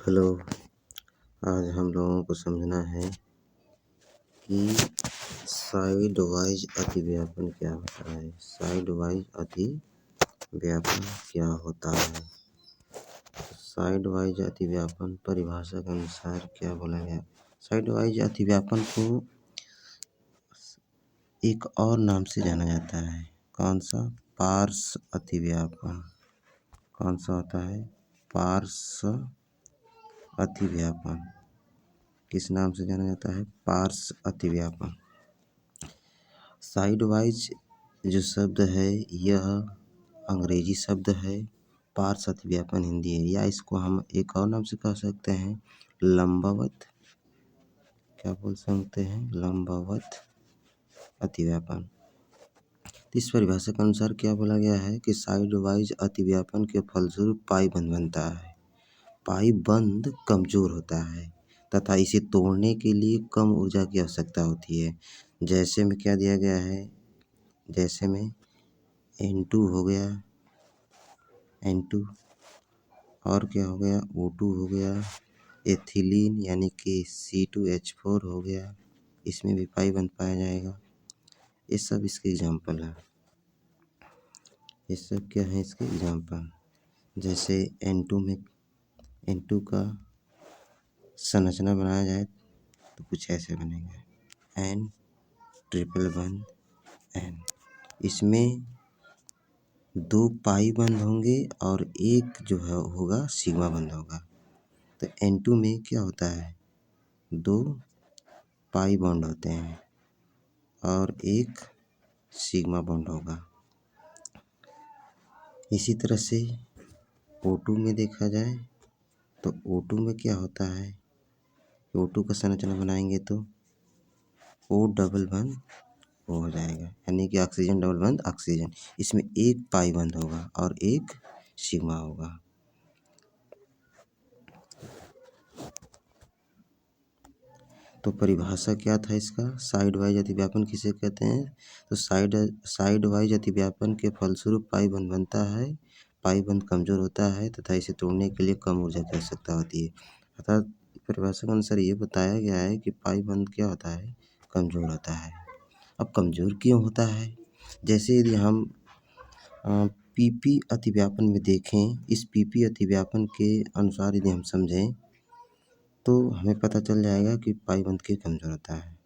Hello. आज हम लोगों को समझना है कि साइड वाइज अतिव्यापन क्या होता है। साइड वाइज अतिव्यापन क्या होता है। साइड वाइज अतिव्यापन परिभाषा के अनुसार क्या बोला गया। साइड वाइज अतिव्यापन को एक और नाम से जाना जाता है। कौन सा? पार्श्व अतिव्यापन। कौन सा होता है? पार्श्व अतिव्यापन। किस नाम से जाना जाता है? पार्श्व अतिव्यापन। साइड वाइज जो शब्द है यह अंग्रेजी शब्द है, पार्श्व अतिव्यापन हिंदी है, या इसको हम एक और नाम से कह सकते हैं लंबवत। क्या बोल सकते हैं? लंबवत अतिव्यापन। इस परिभाषा के अनुसार क्या बोला गया है कि साइड वाइज अतिव्यापन के फलस्वरूप पाई बंध बनता है। पाई बंध कमजोर होता है तथा इसे तोड़ने के लिए कम ऊर्जा की आवश्यकता होती है। जैसे में क्या दिया गया है? जैसे में N2 हो गया, N2 और क्या हो गया? O2 हो गया, एथिलीन यानी कि C2H4 हो गया, इसमें भी पाई बंध पाया जाएगा। ये सब इसके एग्जाम्पल है। ये सब क्या है इसके एग्जाम्पल? जैसे N2 का संरचना बनाया जाए तो कुछ ऐसे बनेगा N ट्रिपल बंध N। इसमें 2 पाई बंध होंगे और एक जो है होगा सिग्मा बंध होगा। तो N2 में क्या होता है? 2 पाई बॉन्ड होते हैं और एक सिग्मा बॉन्ड होगा। इसी तरह से O2 में देखा जाए तो O2 में क्या होता है? O2 का संरचना बनाएंगे तो O डबल बंध O हो जाएगा, यानी कि ऑक्सीजन डबल बंध ऑक्सीजन। इसमें एक पाई बंध होगा और एक सिग्मा होगा। तो परिभाषा क्या था इसका? साइड वाइज अतिव्यापन किसे कहते हैं? तो साइड वाइज अतिव्यापन के फलस्वरूप पाई बंध बनता है। पाई बंध कमजोर होता है तथा इसे तोड़ने के लिए कम ऊर्जा की आवश्यकता होती है। अर्थात परिभाषा के अनुसार ये बताया गया है कि पाई बंध क्या होता है? कमजोर होता है। अब कमजोर क्यों होता है? जैसे यदि हम PP अतिव्यापन में देखें, इस PP अतिव्यापन के अनुसार यदि हम समझें तो हमें पता चल जाएगा कि पाई बंध क्यों कमजोर होता है।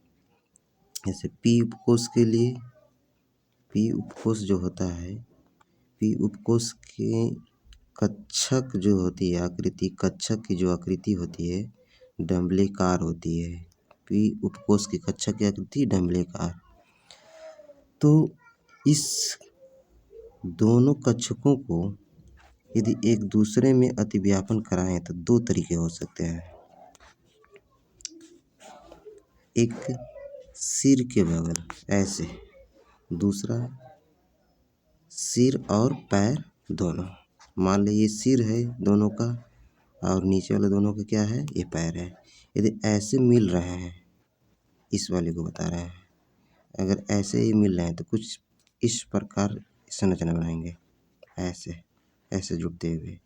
जैसे P उपकोष के लिए, P उपकोष जो होता है, P उपकोष के कक्षक जो होती है आकृति, कक्षक की जो आकृति होती है डंबलेकार होती है। P उपकोष की कक्षक की आकृति डंबलेकार। तो इस दोनों कक्षकों को यदि एक दूसरे में अतिव्यापन कराएं तो 2 तरीके हो सकते हैं। एक सिर के बगल ऐसे, दूसरा सिर और पैर दोनों। मान लीजिए ये सिर है दोनों का और नीचे वाले दोनों का क्या है? ये पैर है। यदि ऐसे मिल रहे हैं, इस वाले को बता रहे हैं, अगर ऐसे ही मिल रहे हैं तो कुछ इस प्रकार संरचना बनाएंगे, ऐसे जुड़ते हुए।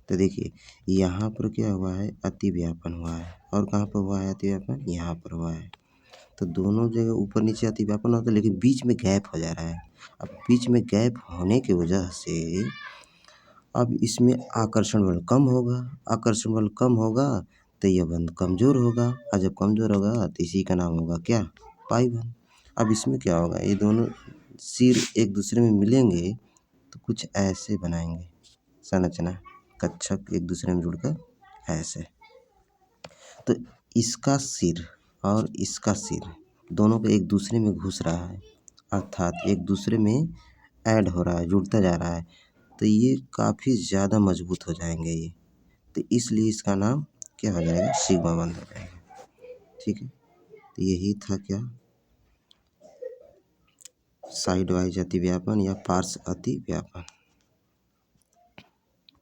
तो देखिए यहाँ पर क्या हुआ है? अतिव्यापन हुआ है। और कहाँ पर हुआ है अतिव्यापन? यहाँ पर हुआ है। तो दोनों जगह ऊपर नीचे अतिव्यापन होता है, लेकिन बीच में गैप हो जा रहा है। अब बीच में गैप होने की वजह से अब इसमें आकर्षण बल कम होगा। आकर्षण बल कम होगा तो यह बंध कमजोर होगा, और जब कमजोर होगा तो इसी का नाम होगा क्या? पाई बंध। अब इसमें क्या होगा? ये दोनों सिर एक दूसरे में मिलेंगे तो कुछ ऐसे बनाएंगे संरचना, कक्षक एक दूसरे में जुड़कर ऐसे। तो इसका सिर और इसका सिर दोनों को एक दूसरे में घुस रहा है, अर्थात एक दूसरे में ऐड हो रहा है, जुड़ता जा रहा है। तो ये काफ़ी ज़्यादा मजबूत हो जाएंगे ये। तो इसलिए इसका नाम क्या हो जाएगा? सिग्मा बंध हो जाएगा। ठीक है, तो यही था क्या? साइड वाइज अतिव्यापन या पार्श्व अतिव्यापन।